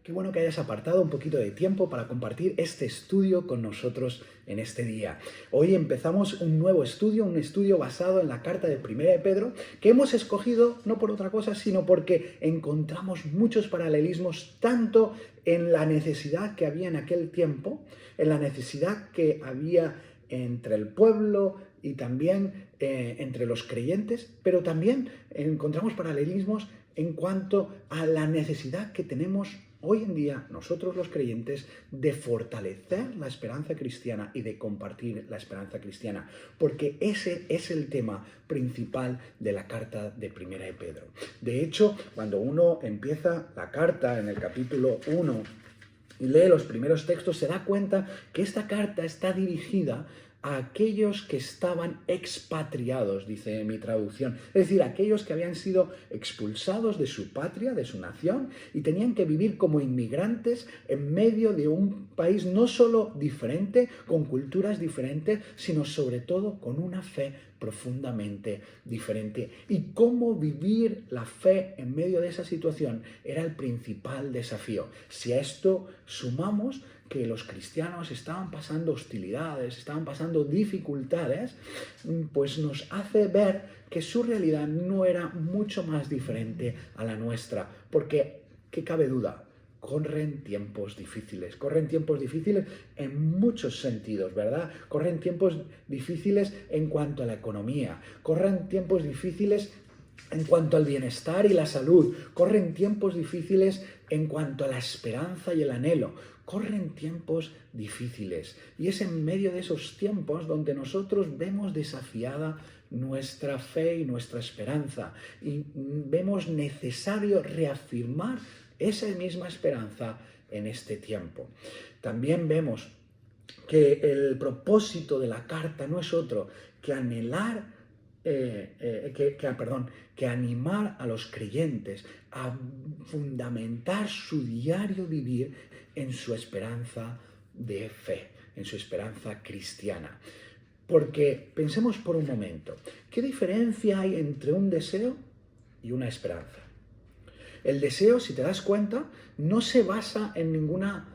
Qué bueno que hayas apartado un poquito de tiempo para compartir este estudio con nosotros en este día. Hoy empezamos un nuevo estudio, un estudio basado en la carta de Primera de Pedro, que hemos escogido no por otra cosa, sino porque encontramos muchos paralelismos tanto en la necesidad que había en aquel tiempo, en la necesidad que había entre el pueblo y también entre los creyentes, pero también encontramos paralelismos en cuanto a la necesidad que tenemos hoy en día nosotros los creyentes de fortalecer la esperanza cristiana y de compartir la esperanza cristiana, porque ese es el tema principal de la carta de Primera de Pedro. De hecho, cuando uno empieza la carta en el capítulo 1 y lee los primeros textos, se da cuenta que esta carta está dirigida a aquellos que estaban expatriados, dice mi traducción, es decir, aquellos que habían sido expulsados de su patria, de su nación, y tenían que vivir como inmigrantes en medio de un país no solo diferente, con culturas diferentes, sino sobre todo con una fe profundamente diferente. Y cómo vivir la fe en medio de esa situación era el principal desafío. Si a esto sumamos que los cristianos estaban pasando hostilidades, estaban pasando dificultades, pues nos hace ver que su realidad no era mucho más diferente a la nuestra, porque, ¿qué cabe duda? Corren tiempos difíciles en muchos sentidos, ¿verdad? Corren tiempos difíciles en cuanto a la economía, corren tiempos difíciles en cuanto al bienestar y la salud, corren tiempos difíciles en cuanto a la esperanza y el anhelo, corren tiempos difíciles. Y es en medio de esos tiempos donde nosotros vemos desafiada nuestra fe y nuestra esperanza y vemos necesario reafirmar esa misma esperanza en este tiempo. También vemos que el propósito de la carta no es otro que que animar a los creyentes a fundamentar su diario vivir en su esperanza de fe, en su esperanza cristiana. Porque pensemos por un momento, ¿qué diferencia hay entre un deseo y una esperanza? El deseo, si te das cuenta, no se basa en ninguna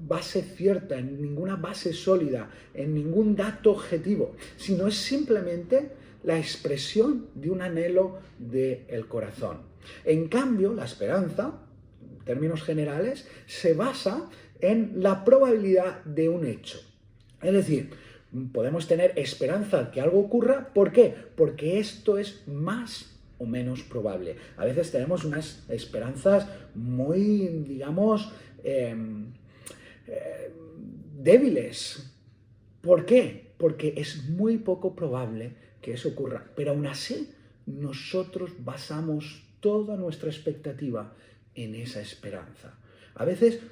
base cierta, en ninguna base sólida, en ningún dato objetivo, sino es simplemente la expresión de un anhelo del corazón. En cambio, la esperanza, en términos generales, se basa en la probabilidad de un hecho. Es decir, podemos tener esperanza que algo ocurra. ¿Por qué? Porque esto es más o menos probable. A veces tenemos unas esperanzas muy, digamos, débiles. ¿Por qué? Porque es muy poco probable que eso ocurra. Pero aún así, nosotros basamos toda nuestra expectativa en esa esperanza.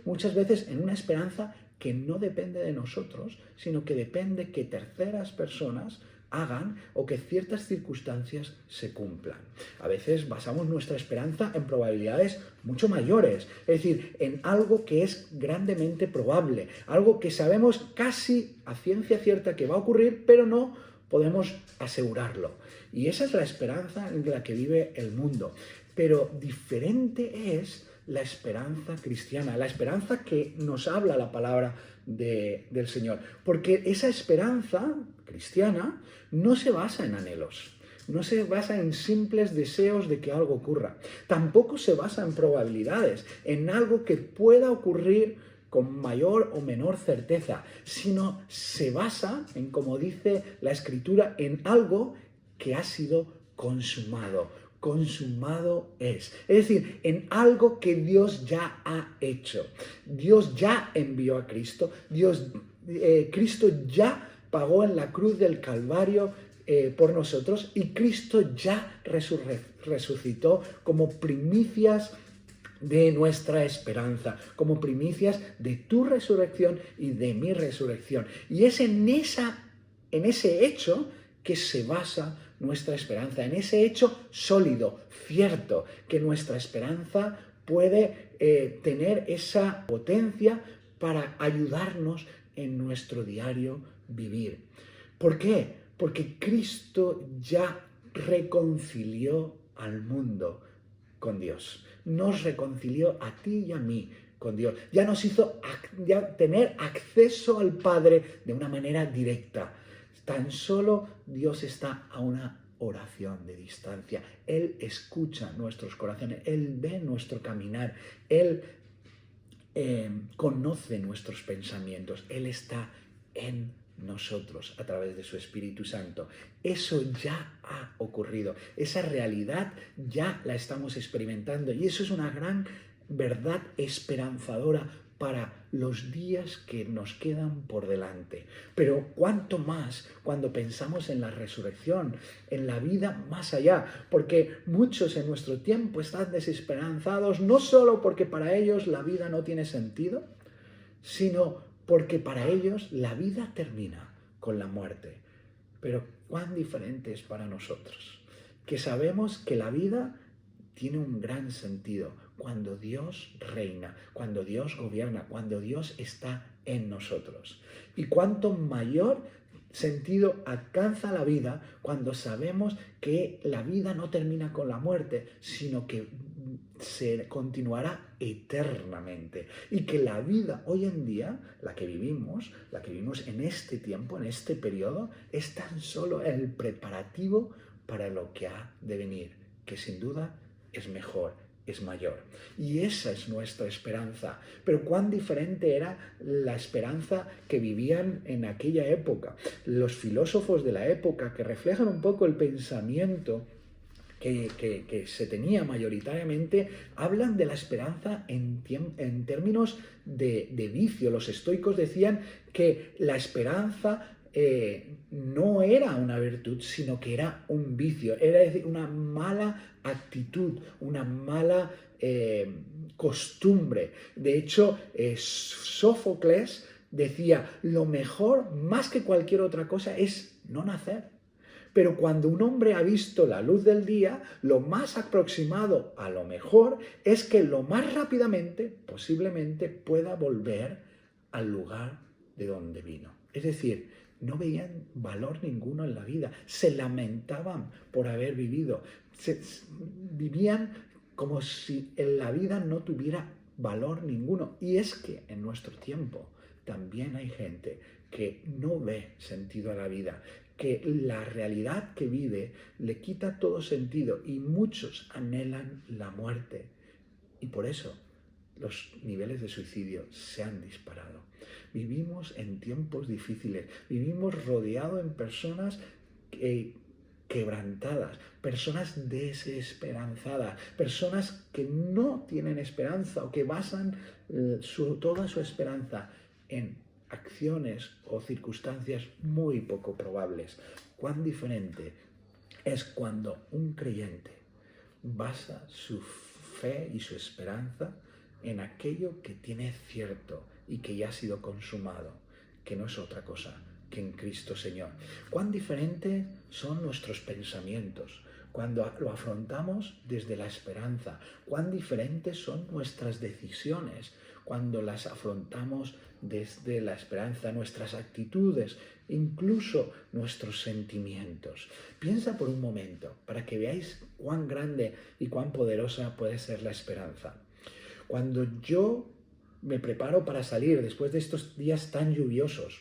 Muchas veces en una esperanza que no depende de nosotros, sino que depende que terceras personas hagan o que ciertas circunstancias se cumplan. A veces basamos nuestra esperanza en probabilidades mucho mayores, es decir, en algo que es grandemente probable, algo que sabemos casi a ciencia cierta que va a ocurrir, pero no podemos asegurarlo. Y esa es la esperanza en la que vive el mundo. Pero diferente es la esperanza cristiana, la esperanza que nos habla la palabra del Señor. Porque esa esperanza cristiana no se basa en anhelos, no se basa en simples deseos de que algo ocurra. Tampoco se basa en probabilidades, en algo que pueda ocurrir con mayor o menor certeza, sino se basa en, como dice la Escritura, en algo que ha sido consumado. Consumado es. Es decir, en algo que Dios ya ha hecho. Dios ya envió a Cristo. Cristo ya pagó en la cruz del Calvario por nosotros y Cristo ya resucitó como primicias de nuestra esperanza, como primicias de tu resurrección y de mi resurrección. Y es en ese hecho que se basa nuestra esperanza, en ese hecho sólido, cierto, que nuestra esperanza puede tener esa potencia para ayudarnos en nuestro diario vivir. ¿Por qué? Porque Cristo ya reconcilió al mundo con Dios. Nos reconcilió a ti y a mí con Dios. Ya nos hizo tener acceso al Padre de una manera directa. Tan solo Dios está a una oración de distancia. Él escucha nuestros corazones, Él ve nuestro caminar, Él conoce nuestros pensamientos, Él está en nosotros a través de su Espíritu Santo. Eso ya ha ocurrido, esa realidad ya la estamos experimentando y eso es una gran verdad esperanzadora para los días que nos quedan por delante. Pero cuánto más cuando pensamos en la resurrección, en la vida más allá, porque muchos en nuestro tiempo están desesperanzados, no solo porque para ellos la vida no tiene sentido, sino porque para ellos la vida termina con la muerte. Pero cuán diferente es para nosotros, que sabemos que la vida tiene un gran sentido cuando Dios reina, cuando Dios gobierna, cuando Dios está en nosotros. Y cuánto mayor sentido alcanza la vida cuando sabemos que la vida no termina con la muerte, sino que se continuará eternamente. Y que la vida hoy en día, la que vivimos en este tiempo, en este periodo, es tan solo el preparativo para lo que ha de venir, que sin duda es mejor, es mayor. Y esa es nuestra esperanza. Pero cuán diferente era la esperanza que vivían en aquella época. Los filósofos de la época, que reflejan un poco el pensamiento que se tenía mayoritariamente, hablan de la esperanza en términos de vicio. Los estoicos decían que la esperanza no era una virtud, sino que era un vicio, era decir, una mala actitud, una mala costumbre. De hecho, Sófocles decía, lo mejor, más que cualquier otra cosa, es no nacer. Pero cuando un hombre ha visto la luz del día, lo más aproximado a lo mejor es que lo más rápidamente, posiblemente, pueda volver al lugar de donde vino. Es decir, no veían valor ninguno en la vida, se lamentaban por haber vivido, vivían como si en la vida no tuviera valor ninguno. Y es que en nuestro tiempo también hay gente que no ve sentido a la vida, que la realidad que vive le quita todo sentido y muchos anhelan la muerte. Y por eso los niveles de suicidio se han disparado. Vivimos en tiempos difíciles, vivimos rodeados en personas quebrantadas, personas desesperanzadas, personas que no tienen esperanza o que basan toda su esperanza en acciones o circunstancias muy poco probables. Cuán diferente es cuando un creyente basa su fe y su esperanza en aquello que tiene cierto y que ya ha sido consumado, que no es otra cosa que en Cristo Señor. Cuán diferentes son nuestros pensamientos cuando lo afrontamos desde la esperanza. Cuán diferentes son nuestras decisiones cuando las afrontamos desde la esperanza, nuestras actitudes, incluso nuestros sentimientos. Piensa por un momento para que veáis cuán grande y cuán poderosa puede ser la esperanza. Cuando yo me preparo para salir después de estos días tan lluviosos,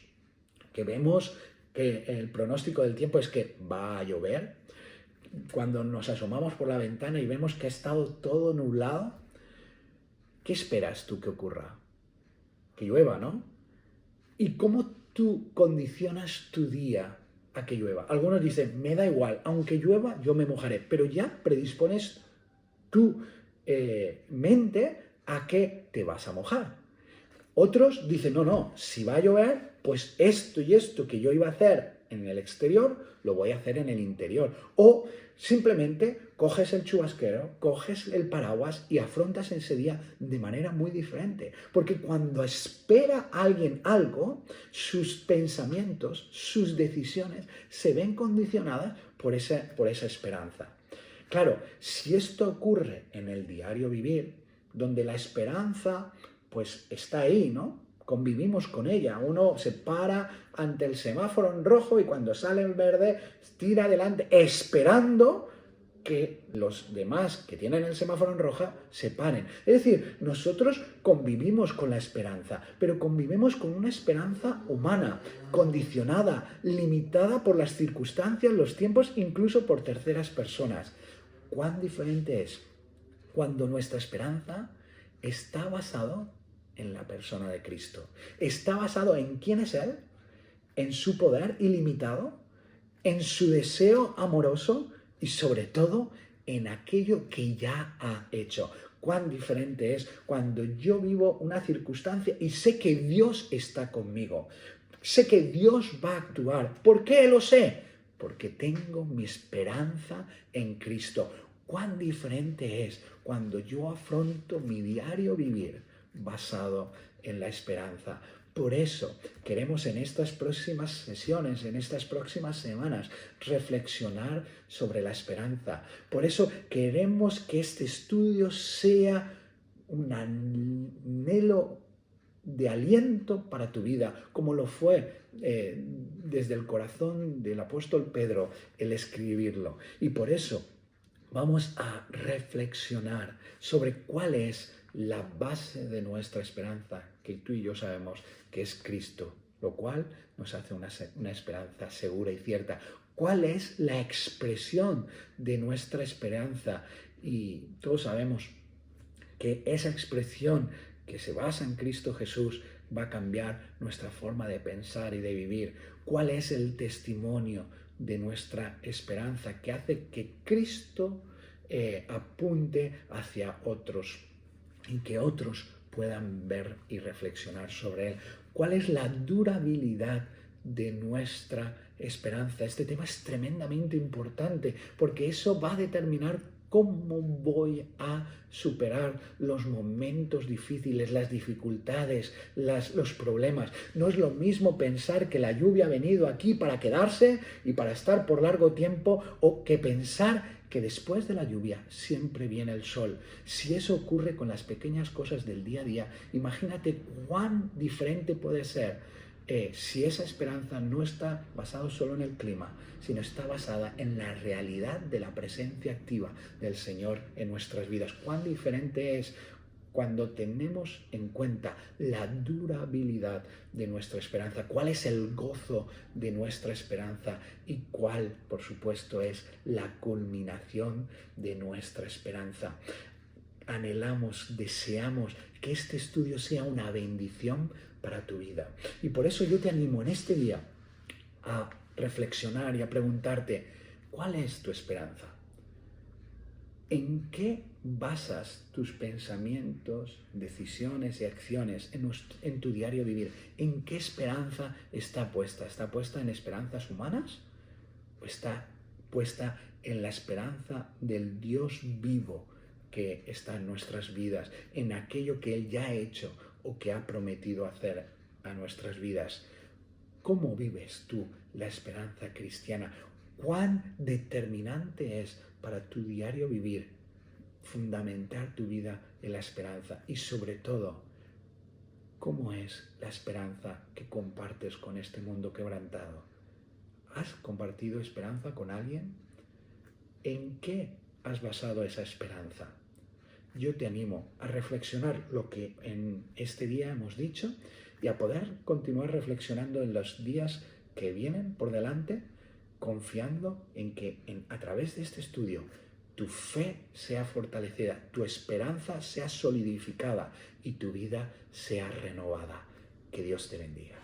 que vemos que el pronóstico del tiempo es que va a llover, cuando nos asomamos por la ventana y vemos que ha estado todo nublado, ¿qué esperas tú que ocurra? Que llueva, ¿no? ¿Y cómo tú condicionas tu día a que llueva? Algunos dicen, me da igual, aunque llueva, yo me mojaré, pero ya predispones tu mente a que te vas a mojar. Otros dicen, no, si va a llover, pues esto y esto que yo iba a hacer en el exterior, lo voy a hacer en el interior. O simplemente coges el chubasquero, coges el paraguas y afrontas ese día de manera muy diferente. Porque cuando espera alguien algo, sus pensamientos, sus decisiones se ven condicionadas por esa esperanza. Claro, si esto ocurre en el diario vivir, donde la esperanza pues está ahí, ¿no? Convivimos con ella. Uno se para ante el semáforo en rojo y cuando sale en verde tira adelante esperando que los demás que tienen el semáforo en roja se paren. Es decir, nosotros convivimos con la esperanza, pero convivimos con una esperanza humana, condicionada, limitada por las circunstancias, los tiempos, incluso por terceras personas. ¿Cuán diferente es cuando nuestra esperanza está basado en la persona de Cristo? Está basado en quién es Él, en su poder ilimitado, en su deseo amoroso y sobre todo en aquello que ya ha hecho. Cuán diferente es cuando yo vivo una circunstancia y sé que Dios está conmigo. Sé que Dios va a actuar. ¿Por qué lo sé? Porque tengo mi esperanza en Cristo. Cuán diferente es cuando yo afronto mi diario vivir basado en la esperanza. Por eso queremos en estas próximas sesiones, en estas próximas semanas, reflexionar sobre la esperanza. Por eso queremos que este estudio sea un anhelo de aliento para tu vida, como lo fue desde el corazón del apóstol Pedro el escribirlo. Y por eso vamos a reflexionar sobre cuál es la base de nuestra esperanza, que tú y yo sabemos que es Cristo, lo cual nos hace una esperanza segura y cierta. ¿Cuál es la expresión de nuestra esperanza? Y todos sabemos que esa expresión que se basa en Cristo Jesús va a cambiar nuestra forma de pensar y de vivir. ¿Cuál es el testimonio de nuestra esperanza que hace que Cristo apunte hacia otros y que otros puedan ver y reflexionar sobre Él? ¿Cuál es la durabilidad de nuestra esperanza? Este tema es tremendamente importante porque eso va a determinar cómo voy a superar los momentos difíciles, las dificultades, los problemas. No es lo mismo pensar que la lluvia ha venido aquí para quedarse y para estar por largo tiempo, o que pensar que después de la lluvia siempre viene el sol. Si eso ocurre con las pequeñas cosas del día a día, imagínate cuán diferente puede ser si esa esperanza no está basada solo en el clima, sino está basada en la realidad de la presencia activa del Señor en nuestras vidas. Cuán diferente es cuando tenemos en cuenta la durabilidad de nuestra esperanza, cuál es el gozo de nuestra esperanza y cuál, por supuesto, es la culminación de nuestra esperanza. Anhelamos, deseamos que este estudio sea una bendición para tu vida. Y por eso yo te animo en este día a reflexionar y a preguntarte, ¿cuál es tu esperanza? ¿En qué basas tus pensamientos, decisiones y acciones en tu diario vivir? ¿En qué esperanza está puesta? ¿Está puesta en esperanzas humanas? ¿O está puesta en la esperanza del Dios vivo que está en nuestras vidas, en aquello que Él ya ha hecho o que ha prometido hacer a nuestras vidas? ¿Cómo vives tú la esperanza cristiana? ¿Cuán determinante es para tu diario vivir fundamentar tu vida en la esperanza? Y sobre todo, ¿cómo es la esperanza que compartes con este mundo quebrantado? ¿Has compartido esperanza con alguien? ¿En qué has basado esa esperanza? Yo te animo a reflexionar lo que en este día hemos dicho y a poder continuar reflexionando en los días que vienen por delante, confiando en que a través de este estudio tu fe sea fortalecida, tu esperanza sea solidificada y tu vida sea renovada. Que Dios te bendiga.